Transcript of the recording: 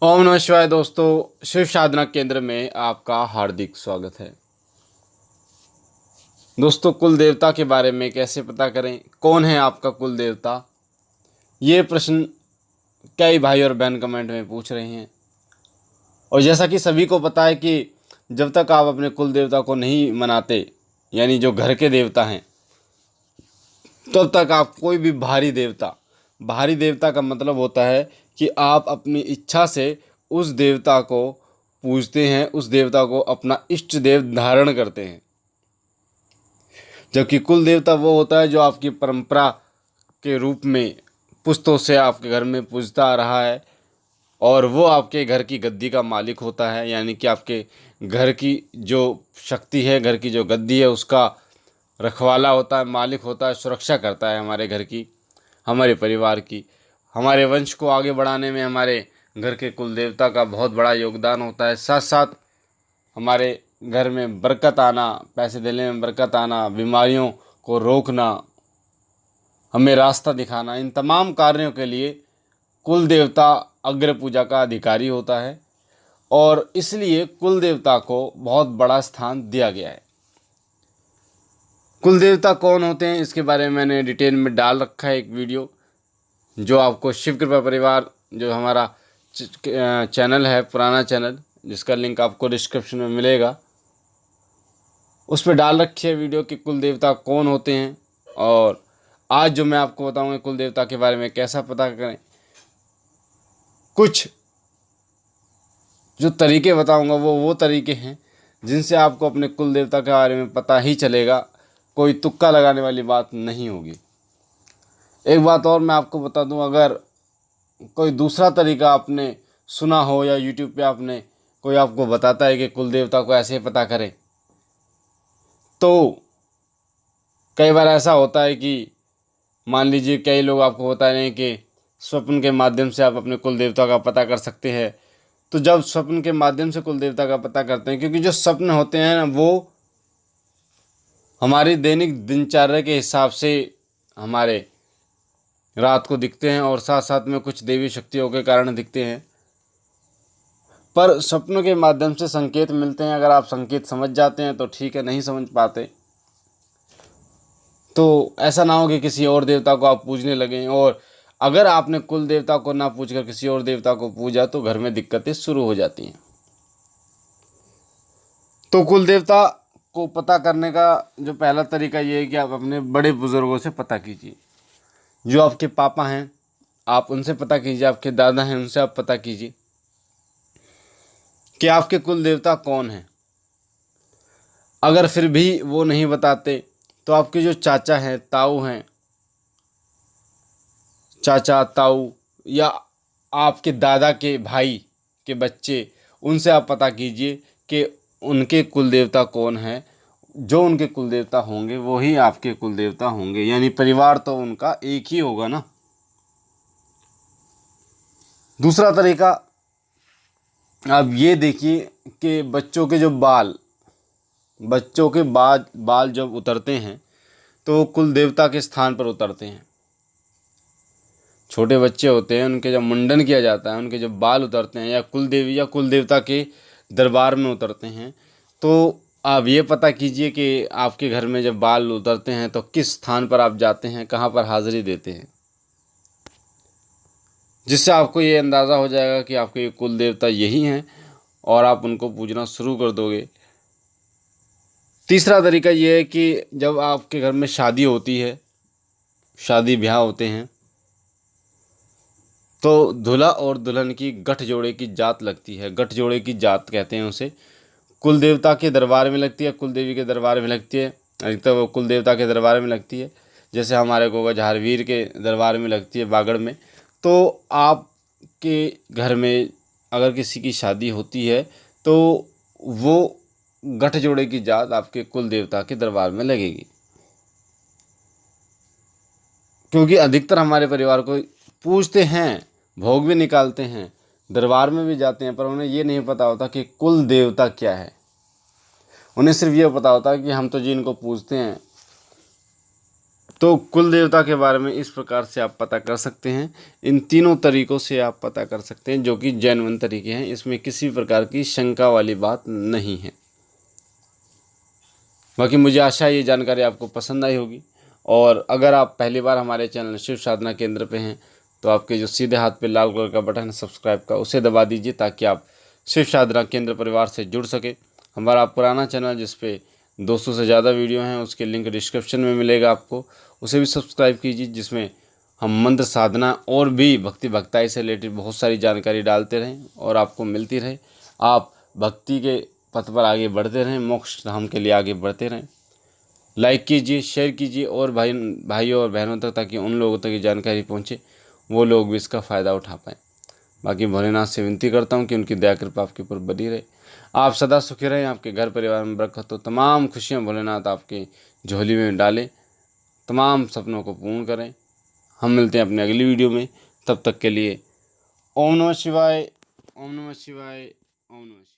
ओम नमः शिवाय दोस्तों, शिव साधना केंद्र में आपका हार्दिक स्वागत है। दोस्तों, कुल देवता के बारे में कैसे पता करें, कौन है आपका कुल देवता, ये प्रश्न कई भाई और बहन कमेंट में पूछ रहे हैं। और जैसा कि सभी को पता है कि जब तक आप अपने कुल देवता को नहीं मनाते, यानी जो घर के देवता हैं, तब तक आप कोई भी भारी देवता का मतलब होता है कि आप अपनी इच्छा से उस देवता को पूजते हैं, उस देवता को अपना इष्ट देव धारण करते हैं। जबकि कुल देवता वो होता है जो आपकी परंपरा के रूप में पुश्तों से आपके घर में पूजता आ रहा है, और वो आपके घर की गद्दी का मालिक होता है। यानी कि आपके घर की जो शक्ति है, घर की जो गद्दी है, उसका रखवाला होता है, मालिक होता है, सुरक्षा करता है हमारे घर की, हमारे परिवार की। हमारे वंश को आगे बढ़ाने में हमारे घर के कुल देवता का बहुत बड़ा योगदान होता है। साथ साथ हमारे घर में बरकत आना, पैसे देने में बरकत आना, बीमारियों को रोकना, हमें रास्ता दिखाना, इन तमाम कार्यों के लिए कुल देवता अग्र पूजा का अधिकारी होता है। और इसलिए कुल देवता को बहुत बड़ा स्थान दिया गया है। कुल देवता कौन होते हैं, इसके बारे में मैंने डिटेल में डाल रखा है एक वीडियो, जो आपको शिव कृपा परिवार, जो हमारा चैनल है, पुराना चैनल, जिसका लिंक आपको डिस्क्रिप्शन में मिलेगा, उस पर डाल रखी है वीडियो कि कुल देवता कौन होते हैं। और आज जो मैं आपको बताऊंगा कुल देवता के बारे में कैसा पता करें, कुछ जो तरीके बताऊंगा वो तरीके हैं जिनसे आपको अपने कुल देवता के बारे में पता ही चलेगा। कोई तुक्का लगाने वाली बात नहीं होगी। एक बात और मैं आपको बता दूं, अगर कोई दूसरा तरीका आपने सुना हो या यूट्यूब पे आपने कोई आपको बताता है कि कुल देवता को ऐसे पता करें, तो कई बार ऐसा होता है कि मान लीजिए कई लोग आपको बता रहे हैं कि स्वप्न के माध्यम से आप अपने कुल देवता का पता कर सकते हैं। तो जब स्वप्न के माध्यम से कुल देवता का पता करते हैं, क्योंकि जो स्वप्न होते हैं ना, वो हमारी दैनिक दिनचर्या के हिसाब से हमारे रात को दिखते हैं, और साथ साथ में कुछ देवी शक्तियों के कारण दिखते हैं। पर स्वप्नों के माध्यम से संकेत मिलते हैं। अगर आप संकेत समझ जाते हैं तो ठीक है, नहीं समझ पाते तो ऐसा ना हो कि किसी और देवता को आप पूजने लगें। और अगर आपने कुल देवता को ना पूछ कर किसी और देवता को पूजा, तो घर में दिक्कतें शुरू हो जाती हैं। तो कुल देवता को पता करने का जो पहला तरीका ये है कि आप अपने बड़े बुजुर्गों से पता कीजिए। जो आपके पापा हैं, आप उनसे पता कीजिए। आपके दादा हैं, उनसे आप पता कीजिए कि आपके कुल देवता कौन हैं। अगर फिर भी वो नहीं बताते, तो आपके जो चाचा हैं, ताऊ हैं, चाचा ताऊ, या आपके दादा के भाई के बच्चे, उनसे आप पता कीजिए कि उनके कुल देवता कौन है। जो उनके कुल देवता होंगे वो ही आपके कुल देवता होंगे, यानी परिवार तो उनका एक ही होगा ना। दूसरा तरीका आप ये देखिए कि बच्चों के बाल जब उतरते हैं, तो कुल देवता के स्थान पर उतरते हैं। छोटे बच्चे होते हैं, उनके जब मुंडन किया जाता है, उनके जब बाल उतरते हैं, या कुल देवी या कुल देवता के दरबार में उतरते हैं, तो आप ये पता कीजिए कि आपके घर में जब बाल उतरते हैं तो किस स्थान पर आप जाते हैं, कहाँ पर हाजिरी देते हैं, जिससे आपको ये अंदाज़ा हो जाएगा कि आपके कुल देवता यही हैं, और आप उनको पूजना शुरू कर दोगे। तीसरा तरीका ये है कि जब आपके घर में शादी होती है, शादी ब्याह होते हैं, तो दूल्हा और दुल्हन की गठजोड़े की जात लगती है। गठजोड़े की जात कहते हैं उसे। कुल देवता के दरबार में लगती है, कुल देवी के दरबार में लगती है। अधिकतर वो कुल देवता के दरबार में लगती है। जैसे हमारे गोगा झारवीर के दरबार में लगती है, बागड़ में। तो आपके घर में अगर किसी की शादी होती है, तो वो गठजोड़े की जात आपके कुल देवता के दरबार में लगेगी। क्योंकि अधिकतर हमारे परिवार को पूजते हैं, भोग भी निकालते हैं, दरबार में भी जाते हैं, पर उन्हें ये नहीं पता होता कि कुल देवता क्या है। उन्हें सिर्फ ये पता होता है कि हम तो जी इनको पूजते हैं, तो कुल देवता के बारे में इस प्रकार से आप पता कर सकते हैं। इन तीनों तरीक़ों से आप पता कर सकते हैं, जो कि जेन्युइन तरीके हैं। इसमें किसी प्रकार की शंका वाली बात नहीं है। बाकी मुझे आशा है ये जानकारी आपको पसंद आई होगी। और अगर आप पहली बार हमारे चैनल शिव साधना केंद्र पे हैं तो आपके जो सीधे हाथ पे लाल कलर का बटन है सब्सक्राइब का, उसे दबा दीजिए ताकि आप शिव साधना केंद्र परिवार से जुड़ सके। हमारा पुराना चैनल जिस पे 200 से ज़्यादा वीडियो हैं उसके लिंक डिस्क्रिप्शन में मिलेगा आपको, उसे भी सब्सक्राइब कीजिए, जिसमें हम मंत्र साधना और भी भक्ति भक्ताई से रिलेटेड बहुत सारी जानकारी डालते रहें और आपको मिलती रहे। आप भक्ति के पथ पर आगे बढ़ते रहें, मोक्ष धाम के लिए आगे बढ़ते रहें। लाइक कीजिए, शेयर कीजिए और भाइयों और बहनों तक, ताकि उन लोगों तक ये जानकारी पहुँचे, वो लोग भी इसका फ़ायदा उठा पाएँ। बाकी भोलेनाथ से विनती करता हूँ कि उनकी दया कृपा आपके ऊपर बनी रहे, आप सदा सुखी रहें, आपके घर परिवार में बरकत हो, तमाम खुशियाँ भोलेनाथ आपकी झोली में डालें, तमाम सपनों को पूर्ण करें। हम मिलते हैं अपनी अगली वीडियो में, तब तक के लिए ओम नमः शिवाय, ओम नमः शिवाय, ओम नमः शिवाय।